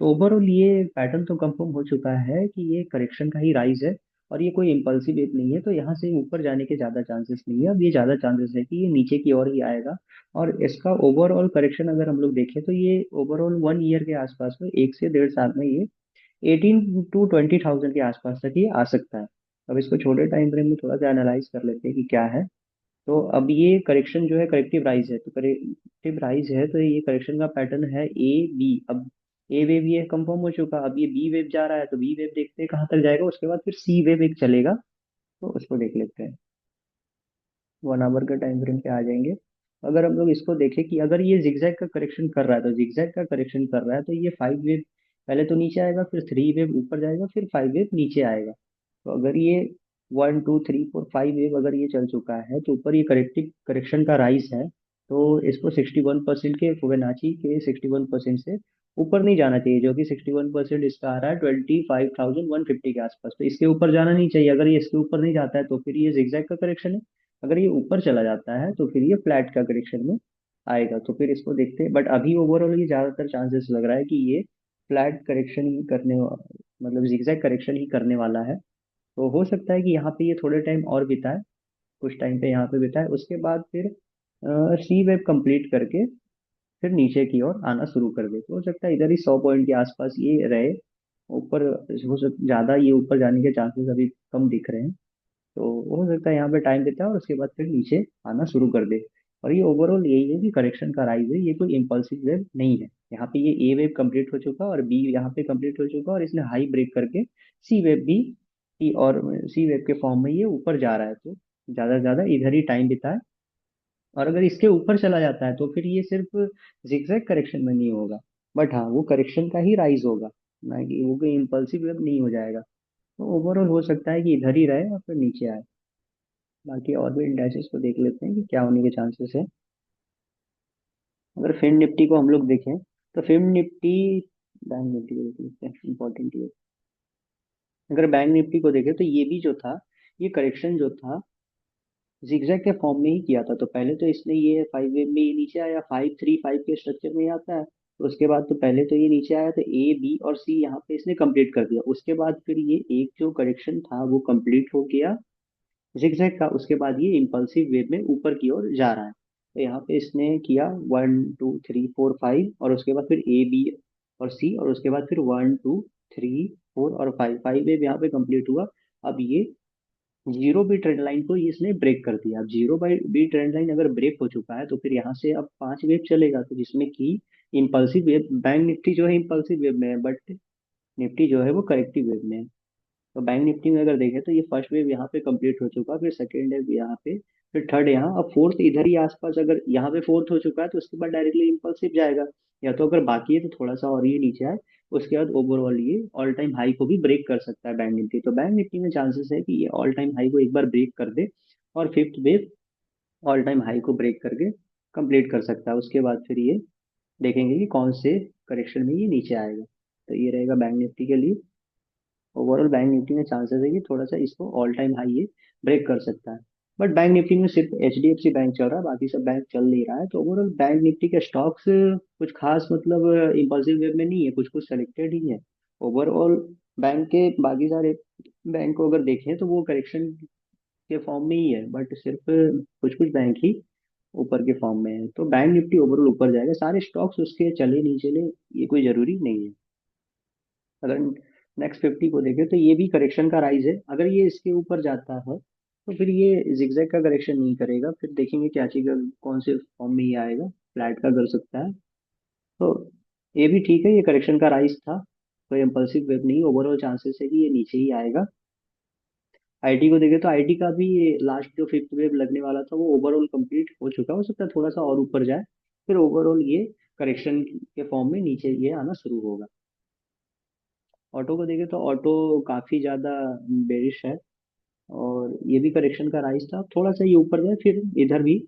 तो ओवरऑल ये पैटर्न तो कंफर्म हो चुका है कि ये करेक्शन का ही राइज है, और ये कोई इम्पल्सिव वेव नहीं है, तो यहाँ से ऊपर जाने के ज्यादा चांसेस नहीं है। अब ये ज्यादा चांसेस है कि ये नीचे की ओर ही आएगा। और इसका ओवरऑल करेक्शन अगर हम लोग देखें तो ये ओवरऑल 1 ईयर के आसपास में, 1 से 1.5 साल में ये 18 to 20 थाउजेंड के आसपास तक ये आ सकता है। अब इसको छोटे टाइम फ्रेम में थोड़ा सा एनालाइज कर लेते हैं कि क्या है। तो अब ये करेक्शन जो है करेक्टिव राइज है, तो करेक्टिव राइज है तो ये करेक्शन का पैटर्न है ए बी। अब ए वेव ये कंफर्म हो चुका, अब ये बी वेव जा रहा है, तो बी वेव देखते हैं कहाँ तक जाएगा, उसके बाद फिर सी वेव एक चलेगा। तो उसको देख लेते हैं। 1 आवर के टाइम फ्रेम पे आ जाएंगे। अगर हम लोग इसको देखें कि अगर ये जिगजैग का करेक्शन कर रहा है, तो जिगजैग का करेक्शन कर रहा है तो ये 5 वेव पहले तो नीचे आएगा, फिर 3 वेव ऊपर जाएगा, फिर 5 वेव नीचे आएगा। तो अगर ये 1 2 3 4 5 वेव अगर ये चल चुका है तो ऊपर ये करेक्टिव करेक्शन का राइज है। तो इसको 61% के फिबोनाची के 61% से ऊपर नहीं जाना चाहिए, जो कि 61% इसका आ रहा है 25,150 के आसपास। तो इसके ऊपर जाना नहीं चाहिए। अगर ये इसके ऊपर नहीं जाता है तो फिर ये जिगजैग का करेक्शन है। अगर ये ऊपर चला जाता है तो फिर ये फ्लैट का करेक्शन में आएगा। तो फिर इसको देखते हैं, बट अभी ओवरऑल ये ज्यादातर चांसेस लग रहा है कि ये फ्लैट करेक्शन ही मतलब जिगजैग करेक्शन ही करने वाला है। तो हो सकता है कि यहाँ पे ये थोड़े टाइम और बिताए, कुछ टाइम पे यहाँ पे बिताए, उसके बाद फिर सी वेब कंप्लीट करके फिर नीचे की ओर आना शुरू कर दे। तो हो सकता है इधर ही 100 पॉइंट के आसपास ये रहे ऊपर। ज्यादा ये ऊपर जाने के चांसेस अभी कम दिख रहे हैं। तो हो सकता है यहाँ पे टाइम देता है और उसके बाद फिर नीचे आना शुरू कर दे। और ये ओवरऑल यही है कि करेक्शन का राइज है, ये कोई इम्पल्सिव वेव नहीं है। यहाँ पे ये ए वेव कंप्लीट हो चुका और बी यहाँ पे कंप्लीट हो चुका, और इसने हाई ब्रेक करके सी वेव भी और सी वेव के फॉर्म में ये ऊपर जा रहा है। तो ज्यादा से ज्यादा इधर ही टाइम बिताए, और अगर इसके ऊपर चला जाता है तो फिर ये सिर्फ जिगजैग करेक्शन में नहीं होगा, बट हाँ वो करेक्शन का ही राइज होगा, ना कि वो कोई इम्पल्सिव वेव नहीं हो जाएगा। तो ओवरऑल हो सकता है कि इधर ही रहे और फिर नीचे आए। बाकी और भी इंडाइसेस को देख लेते हैं कि क्या होने के चांसेस है। अगर फिन निफ्टी को हम लोग देखें तो फिन निफ्टी, बैंक निफ्टी को देख लेते हैं, इंपॉर्टेंट ये। अगर बैंक निफ्टी को देखें तो ये भी जो था, ये करेक्शन जो था जिगजैग के फॉर्म में ही किया था। तो पहले तो इसने ये 5 वेव में ये नीचे आया, 5 3 5 के स्ट्रक्चर में आता है। तो उसके बाद तो पहले तो ये नीचे आया, तो ए बी और सी यहाँ पे इसने कंप्लीट कर दिया। उसके बाद फिर ये एक जो करेक्शन था वो कंप्लीट हो गया जिगजैग का, उसके बाद ये इम्पल्सिव वेव में ऊपर की ओर जा रहा है। तो यहाँ पे इसने किया 1 2 3 4 5, और उसके बाद फिर ए बी और सी, और उसके बाद फिर 1 2 3 4 और 5 वेव यहाँ पे कंप्लीट हुआ। अब ये जीरो बी ट्रेंड लाइन को इसने ब्रेक कर दिया। अब zero by B trend line अगर ब्रेक हो चुका है तो फिर यहाँ से अब 5 वेव चलेगा, तो जिसमें कि इम्पल्सिव वेव, बैंक निफ्टी जो है इम्पल्सिव वेव में है, बट निफ्टी जो है वो करेक्टिव वेव में है। तो बैंक निफ्टी में अगर देखें तो ये फर्स्ट वेव यहाँ पे कंप्लीट हो चुका, फिर सेकेंड वेव यहाँ पे, फिर थर्ड यहाँ, अब फोर्थ इधर ही आसपास। अगर यहाँ पे फोर्थ हो चुका है तो उसके बाद डायरेक्टली इम्पल्सिव जाएगा, या तो अगर बाकी है तो थोड़ा सा और ये नीचे आए। उसके बाद ओवरऑल ये ऑल टाइम हाई को भी ब्रेक कर सकता है बैंक निफ्टी। तो बैंक निफ्टी में चांसेस है कि ये ऑल टाइम हाई को एक बार ब्रेक कर दे, और fifth wave all time high को ब्रेक करके कंप्लीट कर सकता है। उसके बाद फिर ये देखेंगे कि कौन से करेक्शन में ये नीचे आएगा। तो ये रहेगा बैंक निफ्टी के लिए। ओवरऑल बैंक निफ्टी में चांसेस है कि थोड़ा सा इसको ऑल टाइम हाई ये ब्रेक कर सकता है। बट बैंक निफ्टी में सिर्फ H D F C bank चल रहा है, बाकी सब बैंक चल नहीं रहा है। तो ओवरऑल बैंक निफ्टी के स्टॉक्स कुछ खास मतलब इम्पल्सिव वेव में नहीं है, कुछ कुछ सेलेक्टेड ही है। ओवरऑल बैंक के बाकी सारे बैंक को अगर देखें तो वो करेक्शन के फॉर्म में ही है, बट सिर्फ कुछ कुछ बैंक ही ऊपर के फॉर्म में है। तो बैंक निफ्टी ओवरऑल ऊपर जाएगा, सारे स्टॉक्स उसके चले नहीं चले ये कोई जरूरी नहीं है। अगर नेक्स्ट 50 को देखें तो ये भी करेक्शन का राइज है। अगर ये इसके ऊपर जाता है तो फिर ये जिगजैग का करेक्शन नहीं करेगा, फिर देखेंगे क्या चीज कौन से फॉर्म में ही आएगा, फ्लैट का कर सकता है। तो ये भी ठीक है, ये करेक्शन का राइज था, कोई इम्पल्सिव वेव नहीं। ओवरऑल चांसेस है कि ये नीचे ही आएगा। आईटी को देखें तो आईटी का भी लास्ट जो फिफ्थ वेव लगने वाला था वो ओवरऑल कंप्लीट हो चुका है, हो सकता है थोड़ा सा और ऊपर जाए, फिर ओवरऑल ये करेक्शन के फॉर्म में नीचे ये आना शुरू होगा। ऑटो को देखें तो ऑटो काफी ज्यादा बेरिश है, और ये भी करेक्शन का राइज था। थोड़ा सा ये ऊपर जाए फिर इधर भी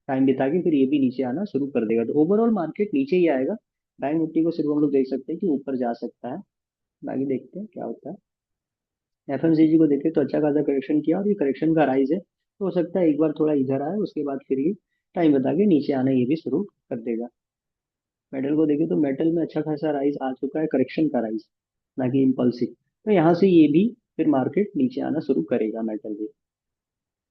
टाइम बिता के फिर ये भी नीचे आना शुरू कर देगा। तो ओवरऑल मार्केट नीचे ही आएगा। बैंक निफ्टी को सिर्फ हम लोग देख सकते हैं कि ऊपर जा सकता है। बाकी देखते हैं क्या होता है। एफएमसीजी को देखें तो अच्छा खासा करेक्शन किया, और ये करेक्शन का राइज है, तो हो सकता है एक बार थोड़ा इधर आए, उसके बाद फिर ये टाइम बता के नीचे आना ये भी शुरू कर देगा। मेटल को देखें तो मेटल में अच्छा खासा राइज आ चुका है, करेक्शन का राइज, ना कि इम्पल्सिव। तो यहाँ से ये भी फिर मार्केट नीचे आना शुरू करेगा मेटल भी।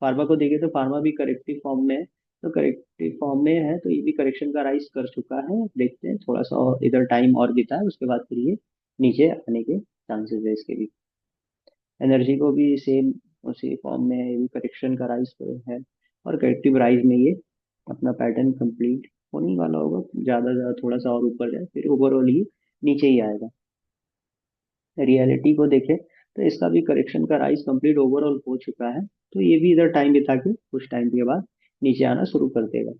फार्मा को देखें तो फार्मा भी करेक्टिव फॉर्म में है, तो करेक्टिव फॉर्म में है तो ये भी करेक्शन का राइज कर चुका है। देखते हैं थोड़ा सा और इधर टाइम और बीता है, उसके बाद फिर ये नीचे आने के चांसेस है इसके भी। एनर्जी को भी सेम उसी फॉर्म में है, ये भी करेक्शन का राइज है, और करेक्टिव राइज में ये अपना पैटर्न कंप्लीट होने ही वाला होगा। ज्यादा से ज्यादा थोड़ा सा और ऊपर जाए फिर ओवरऑल ही नीचे ही आएगा। रियलिटी को देखें तो इसका भी करेक्शन का राइज कंप्लीट ओवरऑल हो चुका है, तो ये भी इधर टाइम बिता के कुछ टाइम के बाद नीचे आना शुरू कर देगा।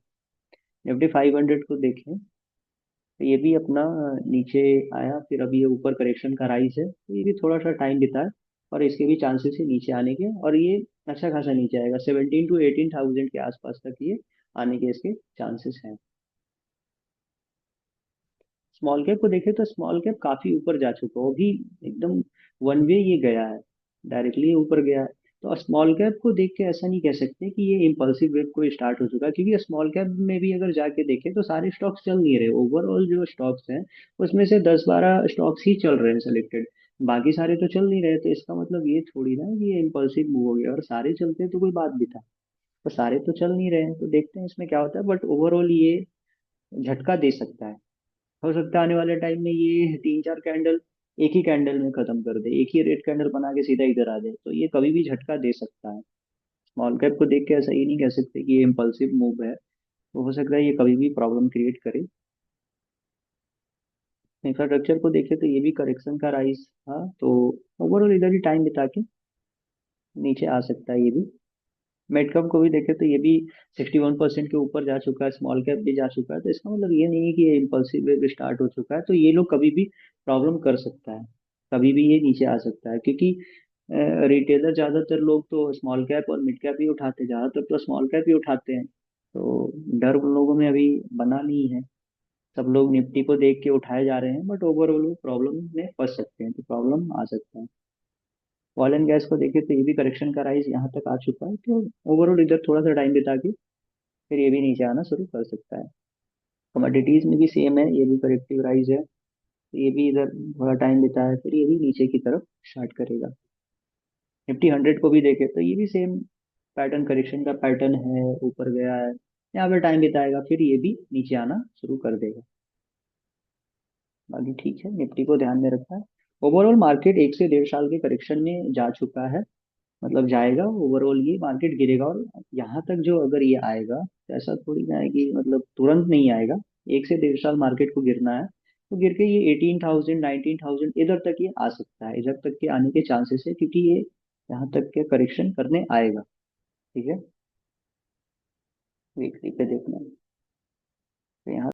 निफ्टी 500 को देखें तो ये भी अपना नीचे आया, फिर अभी ये ऊपर करेक्शन का राइज है, तो ये भी थोड़ा सा टाइम बिता है, और इसके भी चांसेस है नीचे आने के, और ये अच्छा खासा नीचे आएगा 17 to 18,000 के आसपास तक ये आने के इसके चांसेस हैं। स्मॉल कैप को देखें तो स्मॉल कैप काफी ऊपर जा चुका है, वो भी एकदम वन वे ये गया है, डायरेक्टली ऊपर गया है। तो स्मॉल कैप को देख के ऐसा नहीं कह सकते कि ये इम्पल्सिव वेव को स्टार्ट हो चुका है, क्योंकि स्मॉल कैप में भी अगर जाके देखें तो सारे स्टॉक्स चल नहीं रहे। ओवरऑल जो स्टॉक्स हैं उसमें से 10-12 स्टॉक्स ही चल रहे हैं सिलेक्टेड, बाकी सारे तो चल नहीं रहे। तो इसका मतलब ये थोड़ी ना है कि ये इम्पल्सिव मूव हो गया, और सारे चलते तो कोई बात भी था। तो सारे तो चल नहीं रहे हैं, तो देखते हैं इसमें क्या होता है, बट ओवरऑल ये झटका दे सकता है। हो सकता है आने वाले टाइम में ये 3-4 कैंडल एक ही कैंडल में खत्म कर दे, एक ही रेड कैंडल बना के सीधा इधर आ जाए, तो ये कभी भी झटका दे सकता है। स्मॉल कैप को देख के ऐसा ही नहीं कह सकते कि ये इम्पल्सिव मूव है, तो हो सकता है ये कभी भी प्रॉब्लम क्रिएट करे। इंफ्रास्ट्रक्चर को देखे तो ये भी करेक्शन का राइज था, तो ओवरऑल इधर ही टाइम बिता के नीचे आ सकता है ये भी। मेडकप को भी देखे तो ये भी 61% के ऊपर जा चुका है, स्मॉल कैप भी जा चुका है, तो इसका मतलब ये नहीं है कि ये इम्पल्सिव वेव स्टार्ट हो चुका है। तो ये लोग कभी भी प्रॉब्लम कर सकता है, कभी भी ये नीचे आ सकता है, क्योंकि रिटेलर ज्यादातर लोग तो स्मॉल कैप और मिड कैप ही उठाते हैं, ज्यादातर तो स्मॉल कैप ही उठाते हैं। तो डर उन लोगों में अभी बना नहीं है, सब लोग निफ्टी को देख के उठाए जा रहे हैं, बट ओवरऑल वो प्रॉब्लम में फंस सकते हैं, तो प्रॉब्लम आ सकता है। ऑयल एंड गैस को देखे तो ये भी करेक्शन का राइज यहाँ तक आ चुका है, तो ओवरऑल इधर थोड़ा सा टाइम बिता के फिर ये भी नीचे आना शुरू कर सकता है। कमोडिटीज में भी सेम है, ये भी करेक्टिव राइज है, तो ये भी इधर थोड़ा टाइम बिता है, फिर ये भी नीचे की तरफ स्टार्ट करेगा। निफ्टी 100 को भी देखे तो ये भी सेम पैटर्न, करेक्शन का पैटर्न है, ऊपर गया है, यहाँ पे टाइम बिताएगा, फिर ये भी नीचे आना शुरू कर देगा। बाकी ठीक है, निफ्टी को ध्यान में रखना है। ओवरऑल मार्केट 1 से 1.5 साल के करेक्शन में जा चुका है, मतलब जाएगा ओवरऑल, ये मार्केट गिरेगा, और यहाँ तक जो अगर ये आएगा तो ऐसा थोड़ी ना है कि मतलब तुरंत नहीं आएगा। 1 से 1.5 साल मार्केट को गिरना है, तो गिर के ये 18,000 19,000 इधर तक ये आ सकता है, इधर तक के आने के चांसेस है, क्योंकि ये यहाँ तक के करेक्शन करने आएगा। ठीक है, वीकली पे देखना है। तो यहाँ